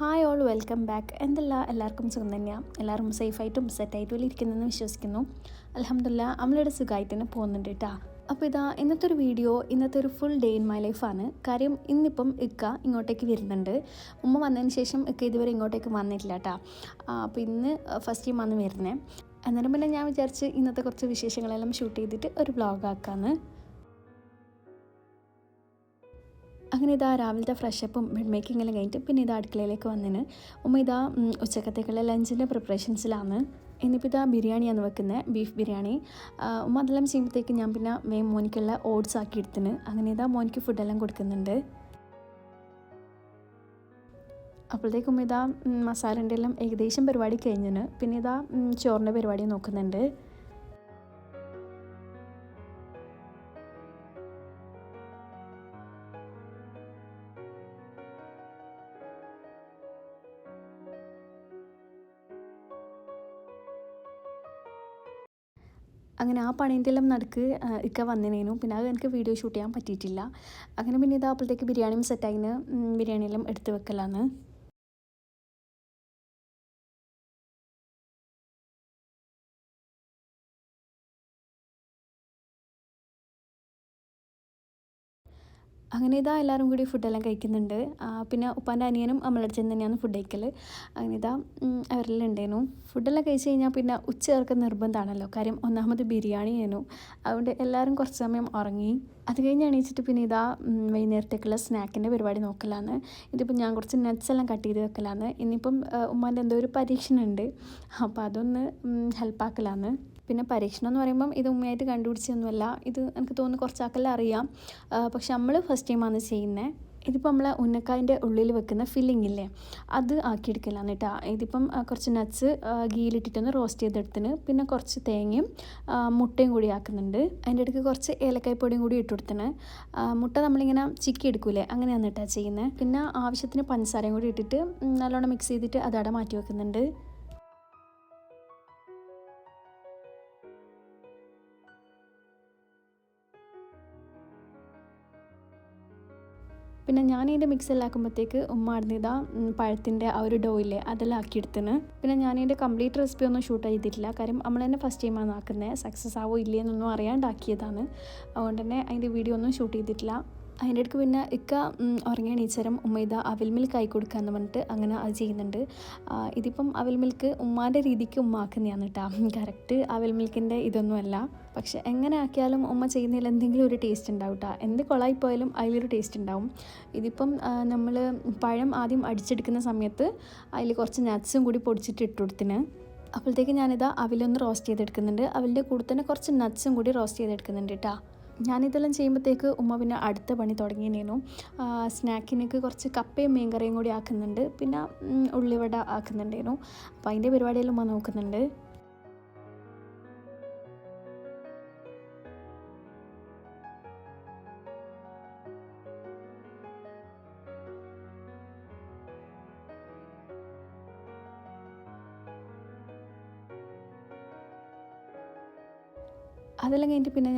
Hi all welcome back. എല്ലാവർക്കും സുഖം തന്നെയാണ്. എല്ലാവരും സേഫായിട്ടും സെറ്റായിട്ടും ഇരിക്കുന്നതെന്ന് വിശ്വസിക്കുന്നു. അൽഹംദുലില്ലാ നമ്മളിവിടെ സുഖമായിട്ട് തന്നെ പോകുന്നുണ്ട് കേട്ടോ. അപ്പോൾ ഇന്നത്തെ ഒരു ഫുൾ ഡേ ഇൻ മൈ ലൈഫാണ്. കാര്യം ഇന്നിപ്പം ഇങ്ങോട്ടേക്ക് വരുന്നുണ്ട്. ഉമ്മ വന്നതിന് ശേഷം ഇതുവരെ ഇങ്ങോട്ടേക്ക് വന്നിട്ടില്ല കേട്ടോ. അപ്പോൾ ഇന്ന് ഫസ്റ്റ് ടൈം വന്ന് വരുന്നത്. അന്നേരം പിന്നെ ഞാൻ വിചാരിച്ച് ഇന്നത്തെ കുറച്ച് വിശേഷങ്ങളെല്ലാം ഷൂട്ട് ചെയ്തിട്ട് ഒരു വ്ളോഗ് ആക്കാമെന്ന്. അങ്ങനെ രാവിലത്തെ ഫ്രഷപ്പും ബെഡ് മേക്കിങ്ങെല്ലാം കഴിഞ്ഞിട്ട് പിന്നെ അടുക്കളയിലേക്ക് വന്നിന്. ഉമ്മ ഉച്ചക്കത്തേക്കുള്ള ലഞ്ചിൻ്റെ പ്രിപ്പറേഷൻസിലാണ്. ഇന്നിപ്പോൾ ബിരിയാണിയാണ് വെക്കുന്നത്, ബീഫ് ബിരിയാണി. ഉമ്മ അതെല്ലാം ചെയ്യുമ്പോഴത്തേക്ക് ഞാൻ പിന്നെ മോനിക്കുള്ള ഓട്സ് ആക്കി എടുത്തിന്. അങ്ങനെ മോനിക്ക് ഫുഡെല്ലാം കൊടുക്കുന്നുണ്ട്. അപ്പോഴത്തേക്കും മസാലേൻ്റെ എല്ലാം ഏകദേശം പരിപാടി കഴിഞ്ഞിന്. പിന്നെ ചോറിൻ്റെ പരിപാടി നോക്കുന്നുണ്ട്. അങ്ങനെ ആ പണീൻ്റെ എല്ലാം നടുക്ക് വന്നിനേനു. പിന്നെ അത് എനിക്ക് വീഡിയോ ഷൂട്ട് ചെയ്യാൻ പറ്റിയിട്ടില്ല. അങ്ങനെ പിന്നെ അപ്പോഴത്തേക്ക് ബിരിയാണിയും സെറ്റായിന്. ബിരിയാണിയെല്ലാം എടുത്ത് വെക്കലാണ്. അങ്ങനെ എല്ലാവരും കൂടി ഫുഡെല്ലാം കഴിക്കുന്നുണ്ട്. പിന്നെ ഉപ്പാൻ്റെ അനിയനും നമ്മളടുത്ത് ചെന്ന് തന്നെയാണ് ഫുഡ് കഴിക്കൽ. അങ്ങനെ അവരെല്ലാം ഉണ്ടായിരുന്നു. ഫുഡെല്ലാം കഴിച്ച് കഴിഞ്ഞാൽ പിന്നെ ഉച്ചകൾക്ക് നിർബന്ധമാണല്ലോ. കാര്യം ഒന്നാമത് ബിരിയാണി ആയിരുന്നു. അതുകൊണ്ട് എല്ലാവരും കുറച്ച് സമയം ഉറങ്ങി. അത് കഴിഞ്ഞ് എണീച്ചിട്ട് പിന്നെ വൈകുന്നേരത്തേക്കുള്ള സ്നാക്കിൻ്റെ പരിപാടി നോക്കലാണ്. ഇതിപ്പോൾ ഞാൻ കുറച്ച് നട്ട്സ് എല്ലാം കട്ട് ചെയ്ത് വെക്കലാണ്. ഇനിയിപ്പം ഉമ്മാൻ്റെ എന്തോ ഒരു പരീക്ഷണം ഉണ്ട്. അപ്പോൾ അതൊന്ന് ഹെൽപ്പാക്കലാണ്. പിന്നെ പരീക്ഷണം എന്ന് പറയുമ്പം ഇത് ഉമ്മയായിട്ട് കണ്ടുപിടിച്ചൊന്നുമല്ല. ഇത് എനിക്ക് തോന്നുന്നു കുറച്ചാൾക്കെല്ലാം അറിയാം. പക്ഷെ നമ്മൾ ഫസ്റ്റ് ടൈമാണ് ചെയ്യുന്നത്. ഇതിപ്പോൾ നമ്മൾ ഉന്നക്കായൻ്റെ ഉള്ളിൽ വെക്കുന്ന ഫില്ലിംഗ് ഇല്ലേ, അത് ആക്കിയെടുക്കലാണ് കേട്ടോ. ഇതിപ്പം കുറച്ച് നട്ട്സ് ഗീയിലിട്ടിട്ടൊന്ന് റോസ്റ്റ് ചെയ്തെടുത്തിന്. പിന്നെ കുറച്ച് തേങ്ങയും മുട്ടയും കൂടി ആക്കുന്നുണ്ട്. അതിൻ്റെ ഇടയ്ക്ക് കുറച്ച് ഏലക്കായ്പ്പൊടിയും കൂടി ഇട്ട് കൊടുത്തിന്. മുട്ട നമ്മളിങ്ങനെ ചിക്കി എടുക്കൂലേ, അങ്ങനെയാണ് കേട്ടോ ചെയ്യുന്നത്. പിന്നെ ആവശ്യത്തിന് പഞ്ചസാരയും കൂടി ഇട്ടിട്ട് നല്ലോണം മിക്സ് ചെയ്തിട്ട് അതവിടെ മാറ്റി വെക്കുന്നുണ്ട്. പിന്നെ ഞാനിതിൻ്റെ മിക്സെല്ലാം ആക്കുമ്പോഴത്തേക്ക് ഉമ്മ അടുന്നിതാ പഴത്തിൻ്റെ ആ ഒരു ഡോ ഇല്ലേ, അതെല്ലാം ആക്കിയെടുത്തിന്. പിന്നെ ഞാനിതിൻ്റെ കംപ്ലീറ്റ് റെസിപ്പി ഒന്നും ഷൂട്ട് ചെയ്തിട്ടില്ല. കാര്യം നമ്മൾ തന്നെ ഫസ്റ്റ് ടൈമാണ് ആക്കുന്നത്. സക്സസ് ആവോ ഇല്ലയെന്നൊന്നും അറിയാണ്ടാക്കിയതാണ്. അതുകൊണ്ട് തന്നെ അതിൻ്റെ വീഡിയോ ഒന്നും ഷൂട്ട് ചെയ്തിട്ടില്ല. അതിൻ്റെ ഇടയ്ക്ക് പിന്നെ ഉറങ്ങിയ എണീച്ചേരം ഉമ്മ അവിൽ മിൽക്ക് ആയി കൊടുക്കാമെന്ന് പറഞ്ഞിട്ട് അങ്ങനെ അത് ചെയ്യുന്നുണ്ട്. ഇതിപ്പം അവിൽ മിൽക്ക് ഉമ്മാൻ്റെ രീതിക്ക് ഉമ്മ ആക്കുന്നതാണ് കേട്ടോ. കറക്റ്റ് അവിൽ മിൽക്കിൻ്റെ ഇതൊന്നുമല്ല. പക്ഷെ എങ്ങനെ ആക്കിയാലും ഉമ്മ ചെയ്യുന്നതിൽ എന്തെങ്കിലും ഒരു ടേസ്റ്റ് ഉണ്ടാവും കേട്ടോ. എന്ത് കൊളായിപ്പോയാലും അതിലൊരു ടേസ്റ്റ് ഉണ്ടാവും. ഇതിപ്പം നമ്മൾ പഴം ആദ്യം അടിച്ചെടുക്കുന്ന സമയത്ത് അതിൽ കുറച്ച് നട്ട്സും കൂടി പൊടിച്ചിട്ട് ഇട്ട് കൊടുത്തിന്. അപ്പോഴത്തേക്ക് അവിലൊന്ന് റോസ്റ്റ് ചെയ്തെടുക്കുന്നുണ്ട്. അവിലിൻ്റെ കൂടെ തന്നെ കുറച്ച് നട്ട്സും കൂടി റോസ്റ്റ് ചെയ്തെടുക്കുന്നുണ്ട് കേട്ടോ. ഞാനിതെല്ലാം ചെയ്യുമ്പോഴത്തേക്ക് ഉമ്മ പിന്നെ അടുത്ത പണി തുടങ്ങിയിരുന്നു. സ്നാക്കിനൊക്കെ കുറച്ച് കപ്പയും മീൻകറിയും കൂടി ആക്കുന്നുണ്ട്. പിന്നെ ഉള്ളിവട ആക്കുന്നുണ്ടായിരുന്നു. അപ്പോൾ അതിൻ്റെ പരിപാടിയെല്ലാം ഉമ്മ നോക്കുന്നുണ്ട്. അതെല്ലാം കഴിഞ്ഞിട്ട് പിന്നെ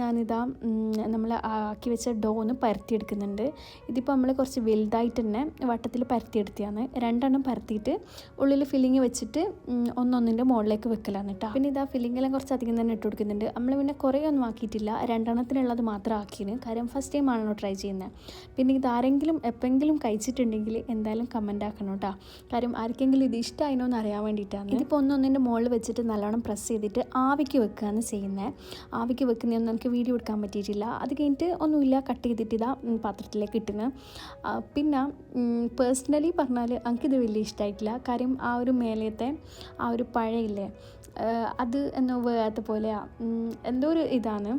നമ്മൾ ആക്കി വെച്ച ഡോ ഒന്ന് പരത്തിയെടുക്കുന്നുണ്ട്. ഇതിപ്പോൾ നമ്മൾ കുറച്ച് വലുതായിട്ട് തന്നെ വട്ടത്തിൽ പരത്തിയെടുത്തതാണ്. 2 എണ്ണം പരത്തിയിട്ട് ഉള്ളിൽ ഫില്ലിങ് വെച്ചിട്ട് ഒന്നൊന്നിൻ്റെ മുകളിലേക്ക് വെക്കലാണ് കേട്ടോ. പിന്നെ ഫില്ലിങ്ങെല്ലാം കുറച്ച് അധികം തന്നെ ഇട്ട് കൊടുക്കുന്നുണ്ട്. നമ്മൾ പിന്നെ കുറേ ഒന്നും ആക്കിയിട്ടില്ല, 2 എണ്ണത്തിനുള്ളത് മാത്രം ആക്കിയത്. കാര്യം ഫസ്റ്റ് ടൈം ആണല്ലോ ട്രൈ ചെയ്യുന്നത്. പിന്നെ ഇതാരെങ്കിലും എപ്പോഴെങ്കിലും കഴിച്ചിട്ടുണ്ടെങ്കിൽ എന്തായാലും കമൻ്റ് ആക്കണം കേട്ടോ. കാര്യം ആർക്കെങ്കിലും ഇത് ഇഷ്ടമായിനോ എന്ന് അറിയാൻ വേണ്ടിയിട്ടാണ്. ഇതിപ്പോൾ ഒന്നൊന്നിൻ്റെ മുകളിൽ വെച്ചിട്ട് നല്ലോണം പ്രസ് ചെയ്തിട്ട് ആവിക്ക് വെക്കുകയാണ് ചെയ്യുന്നത്. ആവിക്ക് വെക്കുന്നതൊന്നും എനിക്ക് വീഡിയോ എടുക്കാൻ പറ്റിയിട്ടില്ല. അത് കഴിഞ്ഞിട്ട് ഒന്നുമില്ല, കട്ട് ചെയ്തിട്ട് പാത്രത്തിലേക്ക് ഇട്ടുന്നു. പിന്നെ പേഴ്സണലി പറഞ്ഞാൽ എനിക്കിത് വലിയ ഇഷ്ടമായിട്ടില്ല. കാര്യം ആ ഒരു മേലത്തെ ആ ഒരു പഴയില്ലേ, അത് എന്തോ വേകാത്ത പോലെയാണ്. എന്തോ ഒരു ഇതാണ്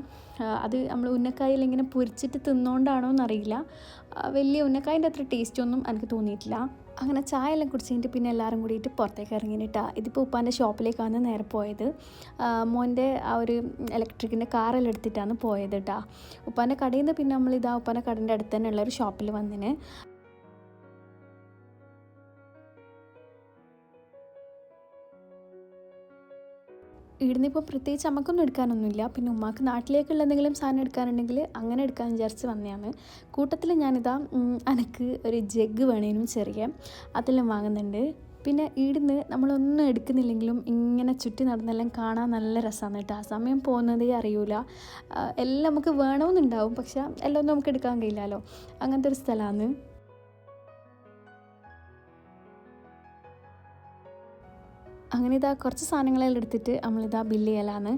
അത്. നമ്മൾ ഉന്നക്കായിൽ ഇങ്ങനെ പൊരിച്ചിട്ട് തിന്നുകൊണ്ടാണോ എന്നറിയില്ല. വലിയ ഉന്നക്കായൻ്റെ അത്ര ടേസ്റ്റൊന്നും എനിക്ക് തോന്നിയിട്ടില്ല. അങ്ങനെ ചായ എല്ലാം കുടിച്ച് കഴിഞ്ഞിട്ട് പിന്നെ എല്ലാവരും കൂടിയിട്ട് പുറത്തേക്ക് ഇറങ്ങിയിട്ടാണ്. ഇതിപ്പോൾ ഉപ്പാൻ്റെ ഷോപ്പിലേക്കാണ് നേരെ പോയത്. മോൻ്റെ ആ ഒരു ഇലക്ട്രിക്കിൻ്റെ കാറെല്ലാം എടുത്തിട്ടാണ് പോയത് കേട്ടോ. ഉപ്പാൻ്റെ കടയിൽ നിന്ന് പിന്നെ നമ്മൾ ഉപ്പാൻ്റെ കടൻ്റെ അടുത്ത് തന്നെ ഉള്ളൊരു ഷോപ്പിൽ വന്നിന്. ഇവിടുന്ന് ഇപ്പോൾ പ്രത്യേകിച്ച് നമുക്കൊന്നും എടുക്കാനൊന്നുമില്ല. പിന്നെ ഉമ്മാക്ക് നാട്ടിലേക്കുള്ള എന്തെങ്കിലും സാധനം എടുക്കാനുണ്ടെങ്കിൽ അങ്ങനെ എടുക്കാൻ വിചാരിച്ച് വന്നതാണ്. കൂട്ടത്തിൽ ഞാനിതാ എനിക്ക് ഒരു ജഗ് വേണേനും ചെറിയ അതെല്ലാം വാങ്ങുന്നുണ്ട്. പിന്നെ ഇവിടുന്ന് നമ്മളൊന്നും എടുക്കുന്നില്ലെങ്കിലും ഇങ്ങനെ ചുറ്റി നടന്നെല്ലാം കാണാൻ നല്ല രസമാണ് കേട്ടോ. ആ സമയം പോകുന്നതേ അറിയൂല. എല്ലാം നമുക്ക് വേണമെന്നുണ്ടാവും, പക്ഷെ എല്ലാം ഒന്നും നമുക്ക് എടുക്കാൻ കഴിയില്ലല്ലോ. അങ്ങനത്തെ ഒരു സ്ഥലമാണ്. അങ്ങനെ ഇതാ കുറച്ച് സാധനങ്ങളെല്ലാം എടുത്തിട്ട് നമ്മളിതാ ബില്ല് ചെയ്യലാണ്.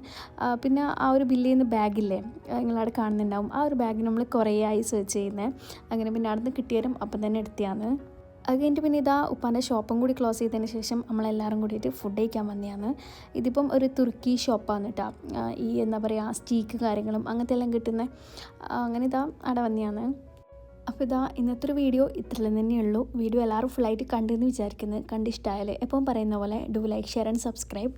പിന്നെ ആ ഒരു ബില്ല് ചെയ്യുന്ന ബാഗില്ലേ, നിങ്ങളവിടെ കാണുന്നുണ്ടാവും. ആ ഒരു ബാഗ് നമ്മൾ കുറേ ആയി സെർച്ച് ചെയ്യുന്നത്. അങ്ങനെ പിന്നെ അവിടെ നിന്ന് കിട്ടിയാലും അപ്പം തന്നെ എടുത്തിയാണ്. അത് കഴിഞ്ഞിട്ട് പിന്നെ ഇതാ ഉപ്പാൻ്റെ ഷോപ്പും കൂടി ക്ലോസ് ചെയ്തതിന് ശേഷം നമ്മളെല്ലാവരും കൂടിയിട്ട് ഫുഡ് കഴിക്കാൻ വന്നതാണ്. ഇതിപ്പം ഒരു തുർക്കി ഷോപ്പാണ് കേട്ടോ. ഈ എന്താ പറയുക, സ്റ്റീക്ക് കാര്യങ്ങളും അങ്ങനത്തെ എല്ലാം കിട്ടുന്ന, അങ്ങനെ ഇതാ അവിടെ വന്നതാണ്. അപ്പോൾ ഇതാ ഇന്നത്തെ ഒരു വീഡിയോ ഇത്രയും തന്നെയുള്ളൂ. വീഡിയോ എല്ലാവരും ഫുള്ളായിട്ട് കണ്ടെന്ന് വിചാരിക്കുന്നത്. കണ്ടിഷ്ടമായാൽ എപ്പം പറയുന്ന പോലെ do like, share and subscribe.